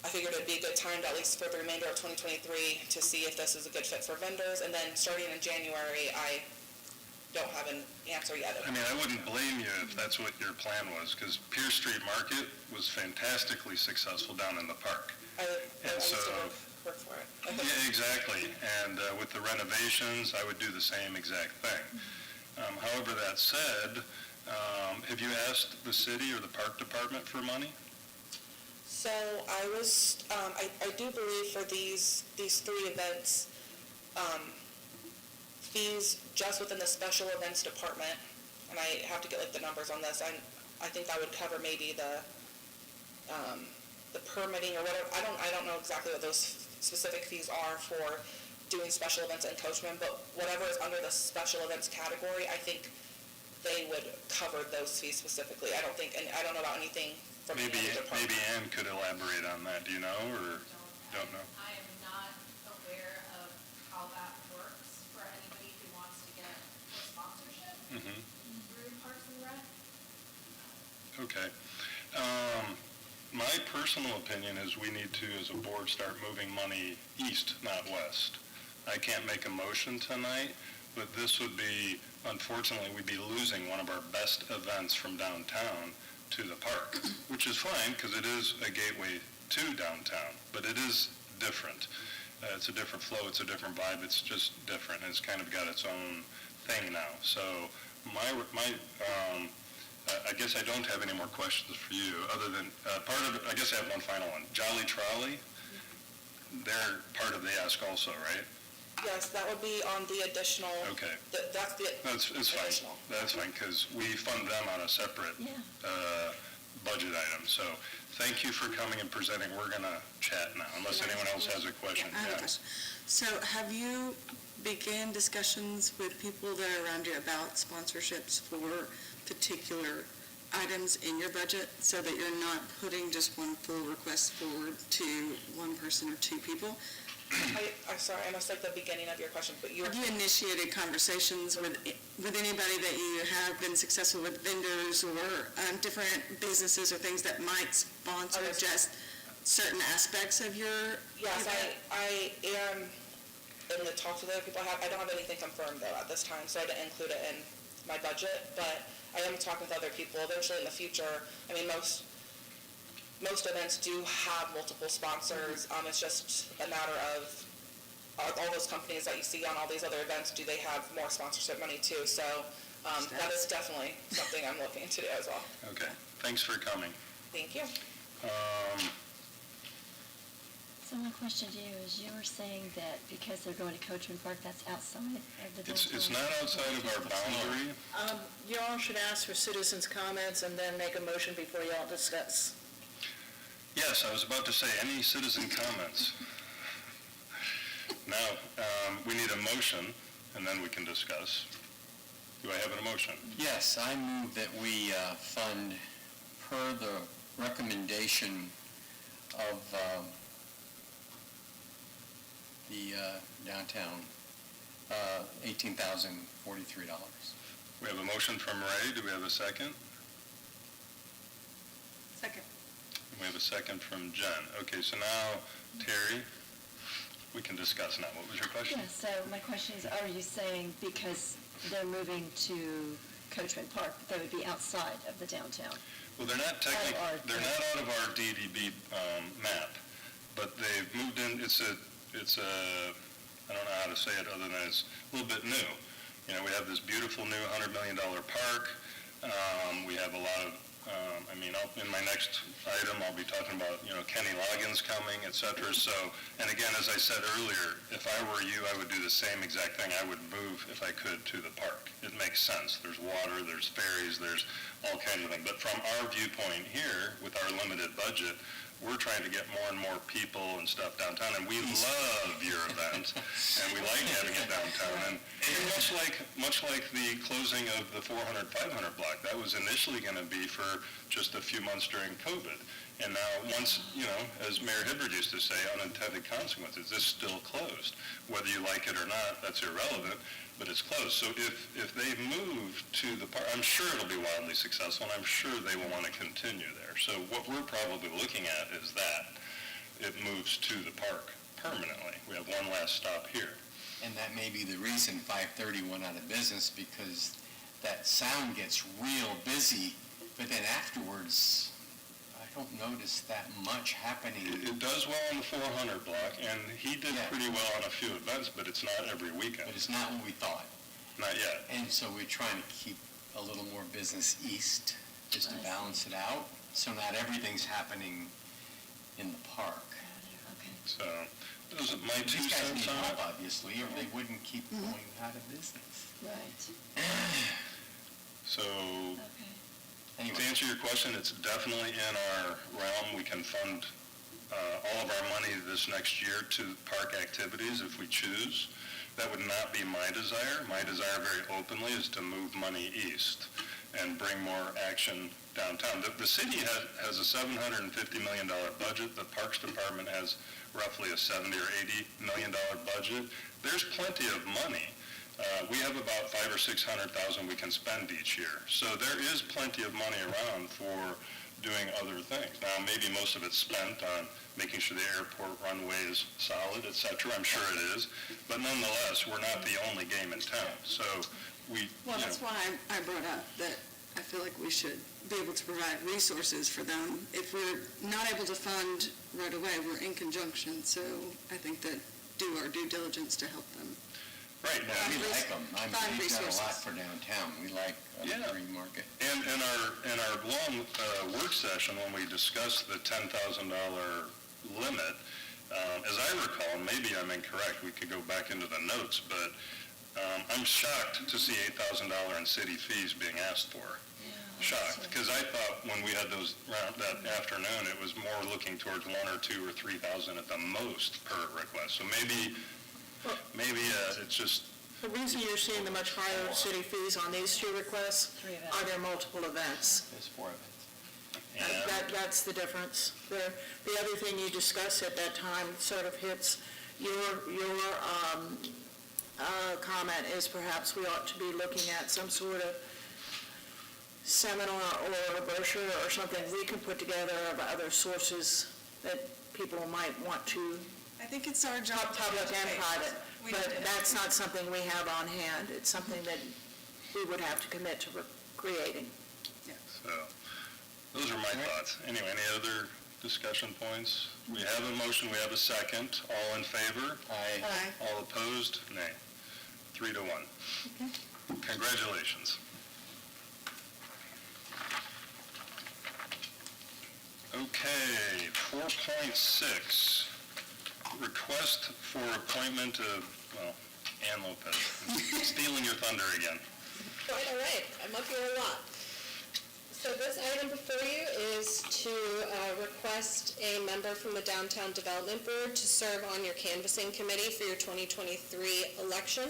I figured it'd be a good time to, at least for the remainder of 2023, to see if this is a good fit for vendors. And then starting in January, I don't have an answer yet. I mean, I wouldn't blame you if that's what your plan was, because Pierce Street Market was fantastically successful down in the park. I used to so- work for it. Yeah, exactly. And with the renovations, I would do the same exact thing. However, that said, have you asked the city or the park department for money? So I was, I do believe for these 3 events, fees just within the special events department, and I have to get like the numbers on this, I think that would cover maybe the permitting or whatever. I don't know exactly what those specific fees are for doing special events in Coachman, but whatever is under the special events category, I think they would cover those fees specifically. I don't know about anything from any other department. Maybe Ann could elaborate on that. Do you know, or don't know? I am not aware of how that works for anybody who wants to get a sponsorship through Parks and Rec. Okay. My personal opinion is we need to, as a board, start moving money east, not west. I can't make a motion tonight, but this would be, unfortunately, we'd be losing one of our best events from downtown to the park, which is fine, because it is a gateway to downtown, but it is different. It's a different flow, it's a different vibe, it's just different, and it's kind of got its own thing now. So I guess I don't have any more questions for you, other than, part of it, I guess I have one final one. Jolly Trolley, they're part of the ask also, right? Yes, that would be on the additional, Okay, that's the it's fine. additional. That's fine, because we fund them on a separate Yeah. budget item. So thank you for coming and presenting. We're going to chat now, unless anyone else has a question. I have a question. So have you began discussions with people that are around you about sponsorships for particular items in your budget, so that you're not putting just one full request forward to one person or two people? I'm sorry, I missed like the beginning of your question, but you were, Have you initiated conversations with anybody that you have been successful with, vendors or different businesses or things that might sponsor Okay. just certain aspects of your yes, event? I am in the talks with other people. I don't have anything confirmed though at this time, so I didn't include it in my budget, but I am talking with other people eventually in the future. I mean, most events do have multiple sponsors. It's just a matter of all those companies that you see on all these other events, do they have more sponsorship money too? So that is definitely something I'm looking to do as well. Okay, thanks for coming. Thank you. So my question to you is, you were saying that because they're going to Coachman Park, that's outside of the It's downtown? not outside of our boundary. Y'all should ask for citizens' comments and then make a motion before y'all discuss. Yes, I was about to say, any citizen comments? Now, we need a motion, and then we can discuss. Do I have an emotion? Yes, I move that we fund, per the recommendation of the downtown, $18,043. We have a motion from Ray. Do we have a second? Second. We have a second from Jen. Okay, so now, Terry, we can discuss now. What was your question? Yeah, so my question is, are you saying because they're moving to Coachman Park, they would be outside of the downtown? Well, they're not technically, Out of our- they're not out of our DDB map, but they've moved in, it's a, I don't know how to say it other than it's a little bit new. You know, we have this beautiful new $100 million park. We have a lot of, in my next item, I'll be talking about, Kenny Loggins coming, et cetera. So, and again, as I said earlier, if I were you, I would do the same exact thing. I would move, if I could, to the park. It makes sense. There's water, there's ferries, there's all kinds of things. But from our viewpoint here, with our limited budget, we're trying to get more and more people and stuff downtown, and we love your event, and we like having it downtown. And much like the closing of the 400, 500 block, that was initially going to be for just a few months during COVID. And now, once, as Mayor Hibbard used to say, unintended consequences, it's still closed. Whether you like it or not, that's irrelevant, but it's closed. So if they move to the park, I'm sure it'll be wildly successful, and I'm sure they will want to continue there. So what we're probably looking at is that it moves to the park permanently. We have one last stop here. And that may be the reason 530 went out of business, because that sound gets real busy, but then afterwards, I don't notice that much happening. It does well on the 400 block, and he did Yeah. pretty well on a few events, but it's not every weekend. But it's not what we thought. Not yet. And so we're trying to keep a little more business east, just to I see. balance it out. So not everything's happening in the park. Okay. So those are my 2 These guys need cents on help, it. obviously, or they wouldn't keep going out of business. Right, So okay. Anyway, to answer your question, it's definitely in our realm. We can fund all of our money this next year to park activities if we choose. That would not be my desire. My desire very openly is to move money east and bring more action downtown. The city has a $750 million budget. The Parks Department has roughly a $70 or $80 million budget. There's plenty of money we have about 500,000 or 600,000 we can spend each year. So there is plenty of money around for doing other things. Now, maybe most of it's spent on making sure the airport runway is solid, et cetera. I'm sure it is. But nonetheless, we're not the only game in town. So we, Well, that's why I brought up that I feel like we should be able to provide resources for them. If we're not able to fund right away, we're in conjunction, so I think that do our due diligence to help them. right now. We like them. Fund We've done a lot resources. for downtown. We like Yeah. the green market. And in our long work session, when we discussed the $10,000 limit, as I recall, and maybe I'm incorrect, we could go back into the notes, but I'm shocked to see $8,000 in city fees being asked for. Shocked, because I thought when we had those, that afternoon, it was more looking towards 1 or 2 or 3,000 at the most per request. So maybe it's just, The reason you're seeing the much higher city fees on these two requests are there multiple events. There's 4 events. That's the difference. The other thing you discussed at that time sort of hits your comment is perhaps we ought to be looking at some sort of seminar or a brochure or something we can put together of other sources that people might want to, I think it's our job. public and private. We But need to- that's not something we have on hand. It's something that we would have to commit to creating. so, those are my thoughts. Anyway, any other discussion points? We have a motion, we have a second. All in favor? Aye. All opposed? Nay. 3-1. Congratulations. Okay, 4.6, request for appointment of, well, Ann Lopez. Stealing your thunder again. Quite all right, I'm up here a lot. So this item before you is to request a member from the Downtown Development Board to serve on your canvassing committee for your 2023 election.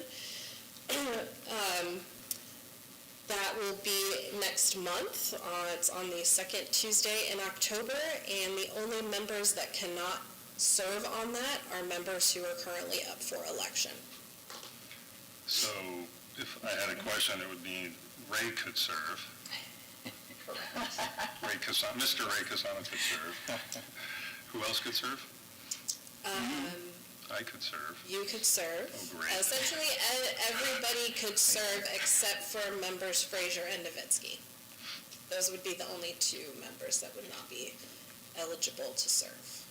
That will be next month. It's on the second Tuesday in October, and the only members that cannot serve on that are members who are currently up for election. So if I had a question, it would be Ray could serve. Mr. Ray Casano could serve. Who else could serve? I could serve. You could serve. Oh, great. Essentially, everybody could serve except for members Frazier and Novitsky. Those would be the only 2 members that would not be eligible to serve.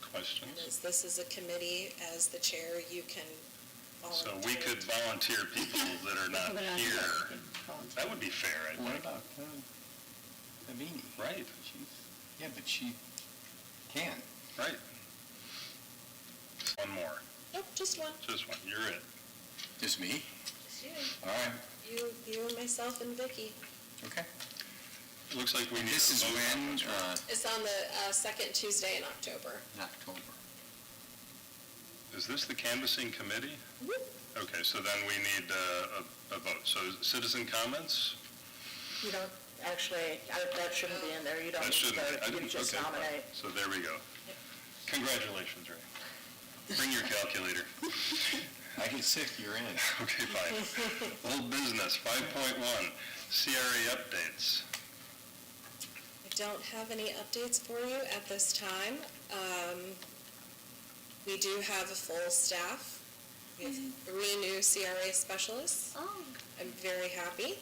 And Questions? as this is a committee, as the chair, you can So volunteer. we could volunteer people that are not People that are not here. volunteer. That would be fair, I What think. about Amini? Right, Yeah, but she can. right. One more, Nope, just one. just one. You're it. Just me? Just you. All right, You and myself and Vicky. okay. It looks like we need This a is vote on when, this, right? It's on the second Tuesday in October. in October. Is this the canvassing committee? Whoop. Okay, so then we need a vote. So citizen comments? You don't, actually, that shouldn't be in there. You don't That need to shouldn't, I vote. You didn't, just okay. nominate. So there we go. Congratulations, Ray. Bring your calculator. I get sick, you're in. Okay, fine. Old business, 5.1, CRA updates. I don't have any updates for you at this time. We do have a full staff. We have 3 new CRA specialists. Oh, I'm very happy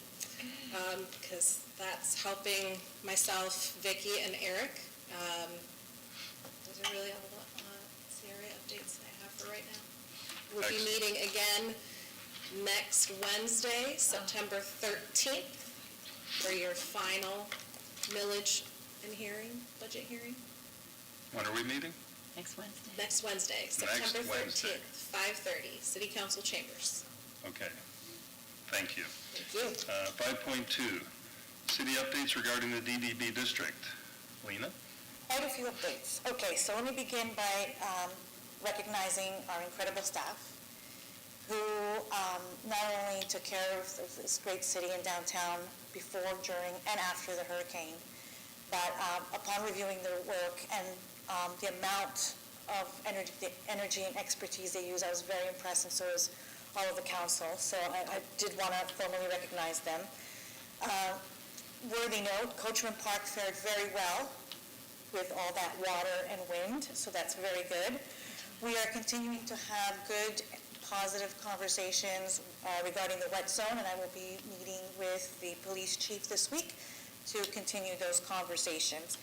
because that's helping myself, Vicky, and Eric. Those are really all the CRA updates I have for right now. We'll be Excellent. meeting again next Wednesday, September 13th, for your final millage and hearing, budget hearing. When are we meeting? next Wednesday. Next Wednesday, September Wednesday. 13th, 5:30, City Council Chambers. Okay. Thank you. Thank you. 5.2, city updates regarding the DDB district. Lena? Quite a few updates. Okay, so let me begin by recognizing our incredible staff who not only took care of this great city and downtown before, during, and after the hurricane, but upon reviewing their work and the amount of energy and expertise they use. I was very impressed, and so was all of the council. So I did want to formally recognize them. Worthy note, Coachman Park fared very well with all that water and wind, so that's very good. We are continuing to have good, positive conversations regarding the wet zone, and I will be meeting with the police chief this week to continue those conversations.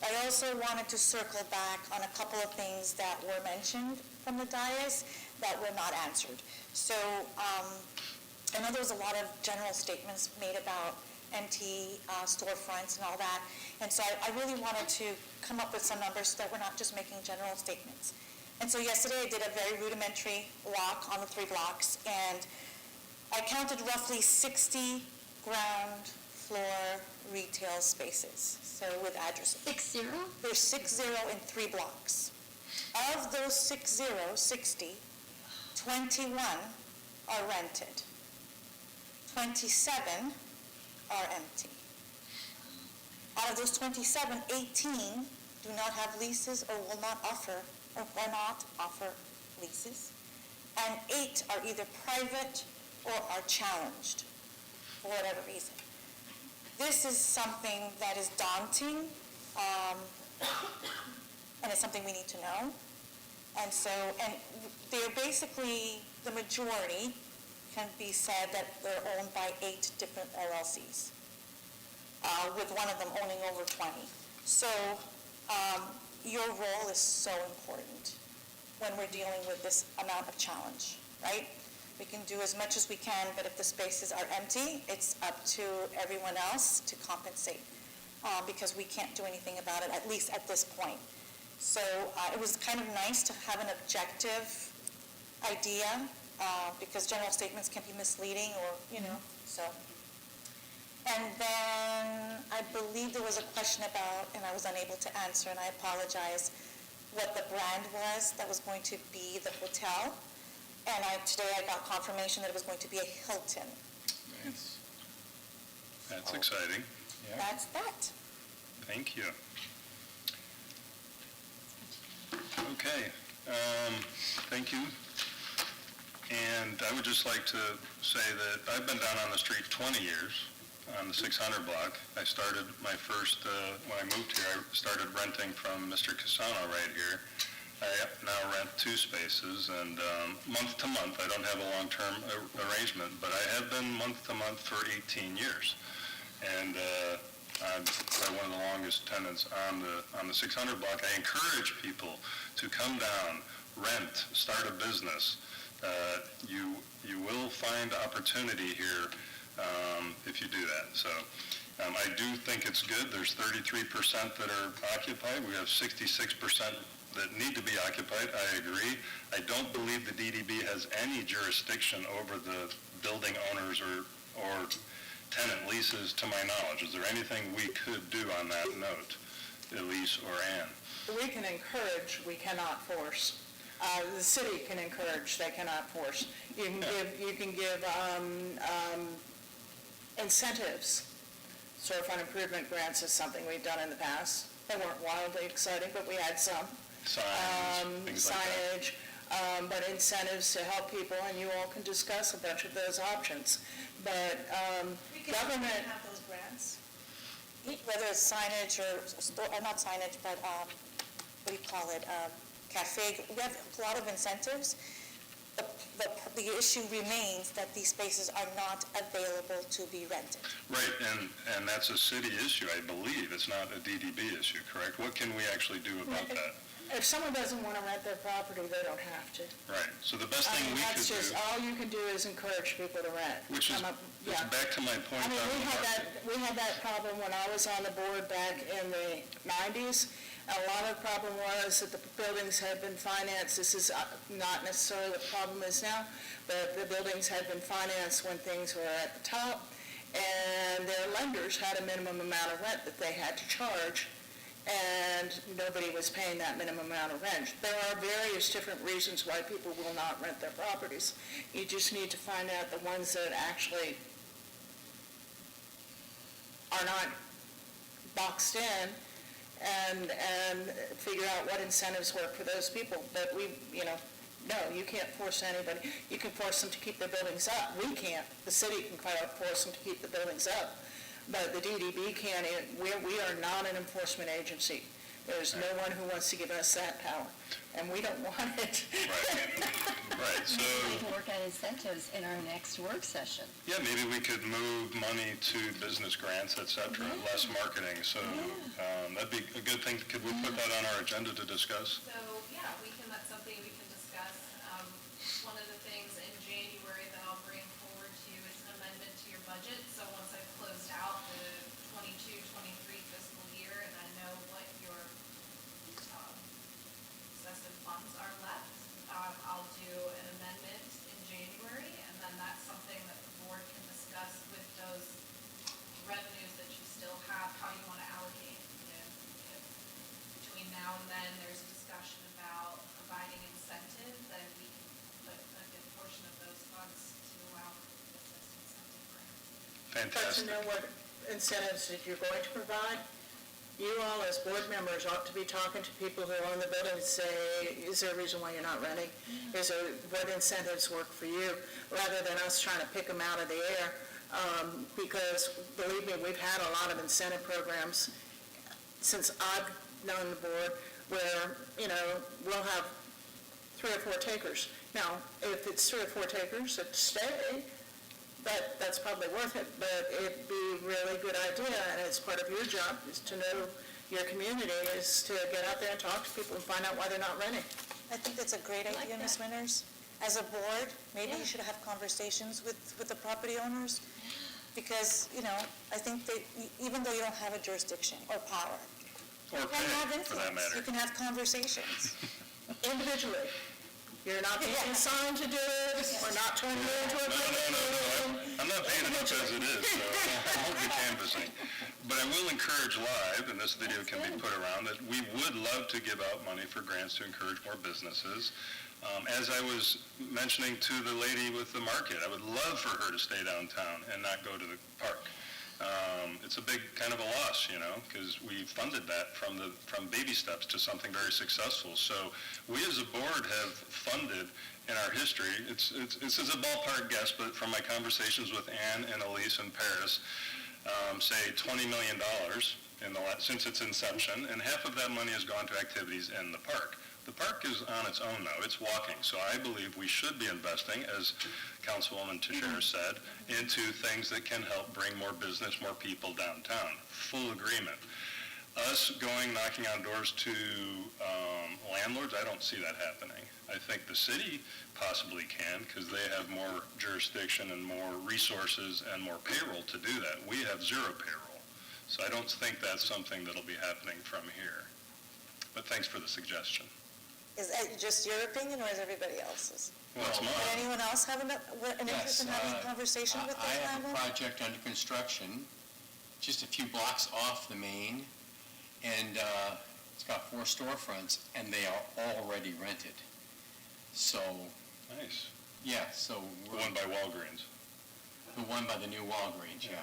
I also wanted to circle back on a couple of things that were mentioned from the dais that were not answered. So I know there was a lot of general statements made about empty storefronts and all that, and so I really wanted to come up with some numbers so that we're not just making general statements. And so yesterday I did a very rudimentary walk on the 3 blocks, and I counted roughly 60 ground floor retail spaces, so with addresses. 60? There's 60 in 3 blocks. Of those 60, 21 are rented. 27 are empty. Out of those 27, 18 do not have leases or will not offer leases, and 8 are either private or are challenged for whatever reason. This is something that is daunting, and it's something we need to know. And they're basically, the majority can be said that they're owned by 8 different LLCs, with one of them owning over 20. So your role is so important when we're dealing with this amount of challenge, right? We can do as much as we can, but if the spaces are empty, it's up to everyone else to compensate, because we can't do anything about it, at least at this point. So it was kind of nice to have an objective idea, because general statements can be misleading or, so. And then I believe there was a question about, and I was unable to answer, and I apologize, what the brand was that was going to be the hotel. And today I got confirmation that it was going to be a Hilton. Nice. That's exciting. Yeah. That's that. Thank you. Okay, thank you. And I would just like to say that I've been down on the street 20 years on the 600 block. I started my first, when I moved here, I started renting from Mr. Casano right here. I now rent 2 spaces, and month to month, I don't have a long-term arrangement, but I have been month to month for 18 years. And I'm probably one of the longest tenants on the 600 block. I encourage people to come down, rent, start a business. You will find opportunity here if you do that. So I do think it's good. There's 33% that are occupied. We have 66% that need to be occupied. I agree. I don't believe the DDB has any jurisdiction over the building owners or tenant leases, to my knowledge. Is there anything we could do on that note, Elise or Ann? We can encourage, we cannot force. The city can encourage, they cannot force. You can give incentives. Storefront improvement grants is something we've done in the past. They weren't wildly exciting, but we had some. Signage, things like that. Signage, but incentives to help people, and you all can discuss a bunch of those options. But government... have those grants. Whether it's signage or not signage, but what do you call it, cafe, we have a lot of incentives. The issue remains that these spaces are not available to be rented. Right, and that's a city issue, I believe. It's not a DDB issue, correct? What can we actually do about that? If someone doesn't want to rent their property, they don't have to. Right, so the best thing we could That's just, do, all you can do is encourage people to rent. which is Yeah. back to my point I mean, on the market. we had that problem when I was on the board back in the 90s. A lot of the problem was that the buildings had been financed. This is not necessarily what the problem is now, but the buildings had been financed when things were at the top, and their lenders had a minimum amount of rent that they had to charge, and nobody was paying that minimum amount of rent. There are various different reasons why people will not rent their properties. You just need to find out the ones that actually are not boxed in, and figure out what incentives work for those people. But no, you can't force anybody. You can force them to keep their buildings up. We can't. The city can force them to keep the buildings up. But the DDB can't. We are not an enforcement agency. There's no one who wants to give us that power, and we don't want it. Right, so, We can work on incentives in our next work session. yeah, maybe we could move money to business grants, et cetera, and less marketing, so that'd be a good thing. Could we put that on our agenda to discuss? So, yeah, that's something we can discuss. One of the things in January that I'll bring forward to you is an amendment to your budget. So once I've closed out the 22-23 fiscal year and I know what your excessive funds are left, I'll do an amendment in January, and then that's something that the board can discuss with those revenues that you still have, how you want to allocate. If between now and then, there's a discussion about providing incentives, then we can put a good portion of those funds to allow for business incentive grants. But to Fantastic. know what incentives that you're going to provide, you all as board members ought to be talking to people who own the building and say, is there a reason why you're not renting? What incentives work for you? Rather than us trying to pick them out of the air. Because believe me, we've had a lot of incentive programs since I've known the board where, we'll have 3 or 4 takers. Now, if it's 3 or 4 takers that stay, that's probably worth it, but it'd be a really good idea, and it's part of your job, is to know your community, is to get out there and talk to people and find out why they're not renting. I think that's a great idea, Ms. Winters. As a board, maybe you should have conversations with the property owners, because, I think that even though you don't have a jurisdiction or power, Or you can have pay, for that influence, matter. you can have conversations. Individually. You're not being assigned to do it, we're not turning you into a public meeting. I'm not paying enough as it is, so I won't be canvassing. But I will encourage live, and this video can be put around, that we would love to give out money for grants to encourage more businesses. As I was mentioning to the lady with the market, I would love for her to stay downtown and not go to the park. It's a big kind of a loss, because we funded that from baby steps to something very successful. So we as a board have funded in our history, this is a ballpark guess, but from my conversations with Ann and Elise in Paris, say $20 million since its inception, and half of that money has gone to activities in the park. The park is on its own now, it's walking, so I believe we should be investing, as Councilwoman Teixeira said, into things that can help bring more business, more people downtown. Full agreement. Us knocking on doors to landlords, I don't see that happening. I think the city possibly can, because they have more jurisdiction and more resources and more payroll to do that. We have 0 payroll, so I don't think that's something that'll be happening from here. But thanks for the suggestion. Is that just your opinion, or is everybody else's? Well, it's Would mine. anyone else have an interest in having a conversation with I those have a landlords? project under construction, just a few blocks off the main, and it's got 4 storefronts, and they are already rented. So, Nice. yeah, so The one by Walgreens. the one by the new Walgreens, yeah.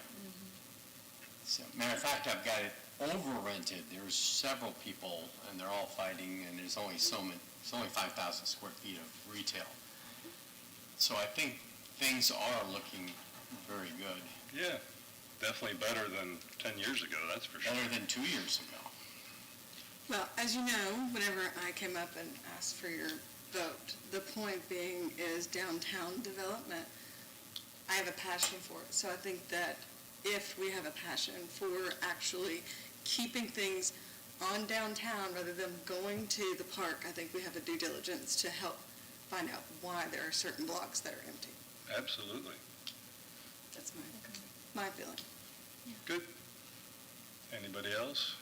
So, matter of fact, I've got it over-rented. There's several people, and they're all fighting, and there's only 5,000 square feet of retail. So I think things are looking very good, Yeah, definitely better than 10 years ago, that's for sure. better than 2 years ago. Well, as you know, whenever I came up and asked for your vote, the point being is downtown development. I have a passion for it, so I think that if we have a passion for actually keeping things on downtown rather than going to the park, I think we have a due diligence to help find out why there are certain blocks that are empty. Absolutely. That's my feeling. Good. Anybody else?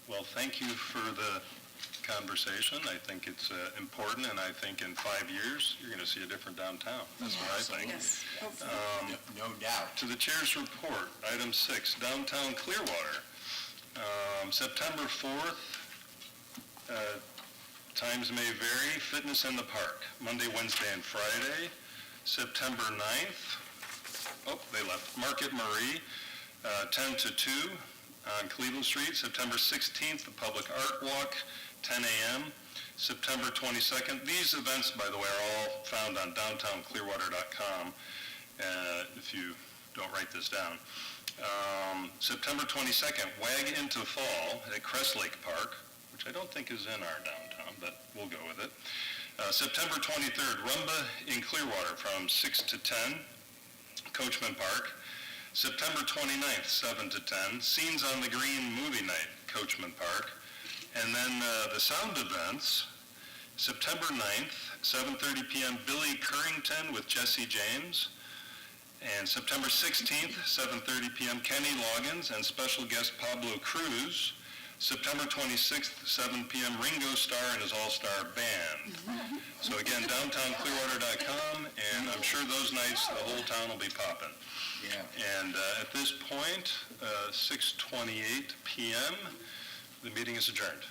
Well, thank you for the conversation. I think it's important, and I think in 5 years, you're going to see a different downtown. That's what I think. Yes, hopefully. No doubt. To the chair's report, item 6, downtown Clearwater. September 4th, times may vary, fitness in the park, Monday, Wednesday, and Friday. September 9th, they left, Market Marie, 10 to 2, on Cleveland Street. September 16th, the Public Art Walk, 10 a.m. September 22nd, these events, by the way, are all found on downtownclearwater.com, if you don't write this down. September 22nd, Wag into Fall at Crest Lake Park, which I don't think is in our downtown, but we'll go with it. September 23rd, Rumba in Clearwater from 6 to 10, Coachman Park. September 29th, 7 to 10, Scenes on the Green Movie Night, Coachman Park. And then the sound events, September 9th, 7:30 p.m., Billy Currington with Jesse James. And September 16th, 7:30 p.m., Kenny Loggins and special guest Pablo Cruz. September 26th, 7 p.m., Ringo Starr and his all-star band. So again, downtownclearwater.com, and I'm sure those nights the whole town will be popping. Yeah. And at this point, 6:28 p.m., the meeting is adjourned.